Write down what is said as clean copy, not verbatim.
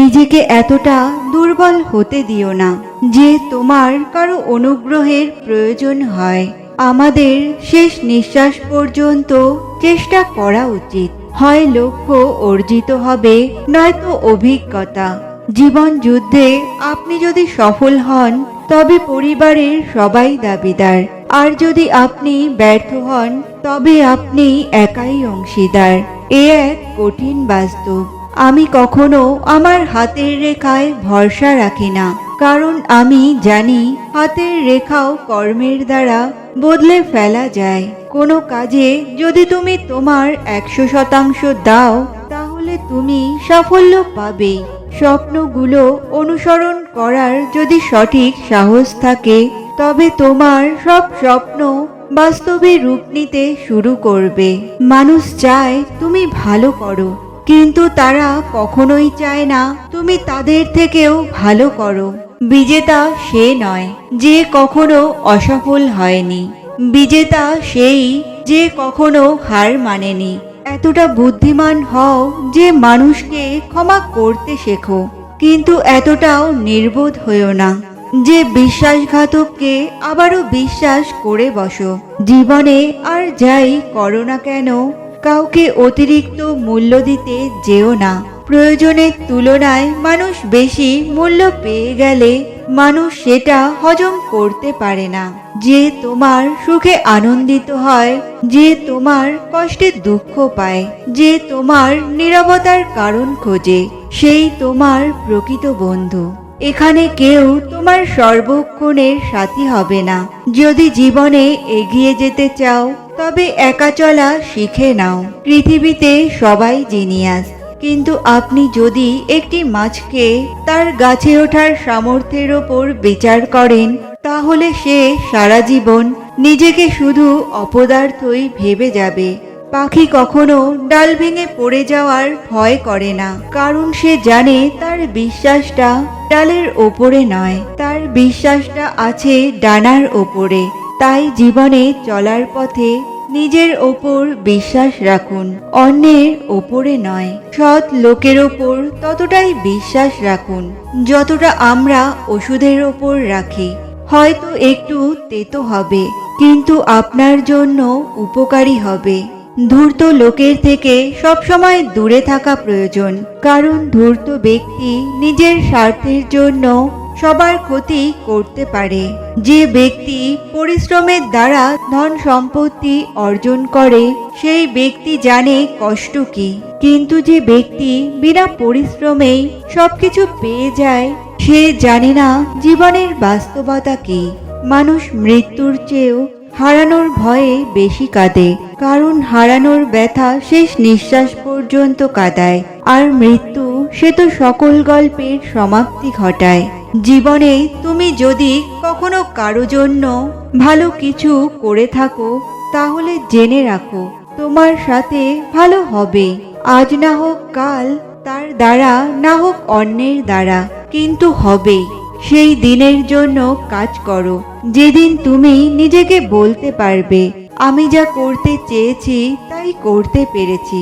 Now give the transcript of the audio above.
নিজেকে এতটা দুর্বল হতে দিও না যে তোমার কারো অনুগ্রহের প্রয়োজন হয়। আমাদের শেষ নিঃশ্বাস পর্যন্ত চেষ্টা করা উচিত। হয় লক্ষ্য অর্জিত হবে, নয়তো অভিজ্ঞতা। জীবন যুদ্ধে আপনি যদি সফল হন তবে পরিবারের সবাই দাবিদার, আর যদি আপনি ব্যর্থ হন তবে আপনি একাই অংশীদার। এ এক কঠিন বাস্তব। আমি কখনো আমার হাতের রেখায় ভরসা রাখি না, কারণ আমি জানি হাতের রেখাও কর্মের দ্বারা বদলে ফেলা যায়। কোনো কাজে যদি তুমি তোমার 100% দাও তাহলে তুমি সাফল্য পাবে। স্বপ্নগুলো অনুসরণ করার যদি সঠিক সাহস থাকে তবে তোমার সব স্বপ্ন বাস্তবে রূপ নিতে শুরু করবে। মানুষ চায় তুমি ভালো করো, কিন্তু তারা কখনোই চায় না তুমি তাদের থেকেও ভালো করো। বিজেতা সে নয় যে কখনো অসফল হয়নি, বিজেতা সেই যে কখনো হার মানেনি। এতটা বুদ্ধিমান হও যে মানুষকে ক্ষমা করতে শেখো, কিন্তু এতটাও নির্বোধ হইও না যে বিশ্বাসঘাতককে আবারও বিশ্বাস করে বসো। জীবনে আর যাই করো না কেন কাউকে অতিরিক্ত মূল্য দিতে যেও না। প্রয়োজনের তুলনায় মানুষ বেশি মূল্য পেয়ে গেলে মানুষ সেটা হজম করতে পারে না। যে তোমার সুখে আনন্দিত হয়, যে তোমার কষ্টে দুঃখ পায়, যে তোমার নীরবতার কারণ খোঁজে, সেই তোমার প্রকৃত বন্ধু। এখানে কেউ তোমার সর্বক্ষণের সাথী হবে না। যদি জীবনে এগিয়ে যেতে চাও তবে একা চলা শিখে নাও। পৃথিবীতে সবাই জিনিয়াস, কিন্তু আপনি যদি একটি মাছকে তার গাছে ওঠার সামর্থ্যের ওপর বিচার করেন তাহলে সে সারা জীবন নিজেকে শুধু অপদার্থই ভেবে যাবে। পাখি কখনো ডাল ভেঙে পড়ে যাওয়ার ভয় করে না, কারণ সে জানে তার বিশ্বাসটা ডালের ওপরে নয়, তার বিশ্বাসটা আছে ডানার ওপরে। তাই জীবনে চলার পথে নিজের ওপর বিশ্বাস রাখুন, অন্যের ওপরে নয়। সৎ লোকের ওপর ততটাই বিশ্বাস রাখুন যতটা আমরা ওষুধের ওপর রাখি। হয়তো একটু তেতো হবে, কিন্তু আপনার জন্য উপকারী হবে। ধূর্ত লোকের থেকে সবসময় দূরে থাকা প্রয়োজন, কারণ ধূর্ত ব্যক্তি নিজের স্বার্থের জন্য সবার ক্ষতি করতে পারে। যে ব্যক্তি পরিশ্রমের দ্বারা ধন সম্পত্তি অর্জন করে সেই ব্যক্তি জানে কষ্ট কি, কিন্তু যে ব্যক্তি বিনা পরিশ্রমেই সবকিছু পেয়ে যায় সে জানে না জীবনের বাস্তবতা কি। মানুষ মৃত্যুর চেয়েও হারানোর ভয়ে বেশি কাঁদে, কারণ হারানোর ব্যথা শেষ নিঃশ্বাস পর্যন্ত কাঁদায়, আর মৃত্যু সে তো সকল গল্পের সমাপ্তি ঘটায়। জীবনে তুমি যদি কখনো কারো জন্য ভালো কিছু করে থাকো তাহলে জেনে রাখো তোমার সাথে ভালো হবে। আজ না হোক কাল, তার দ্বারা না হোক অন্যের দ্বারা, কিন্তু হবে। সেই দিনের জন্য কাজ করো যেদিন তুমি নিজেকে বলতে পারবে আমি যা করতে চেয়েছি তাই করতে পেরেছি।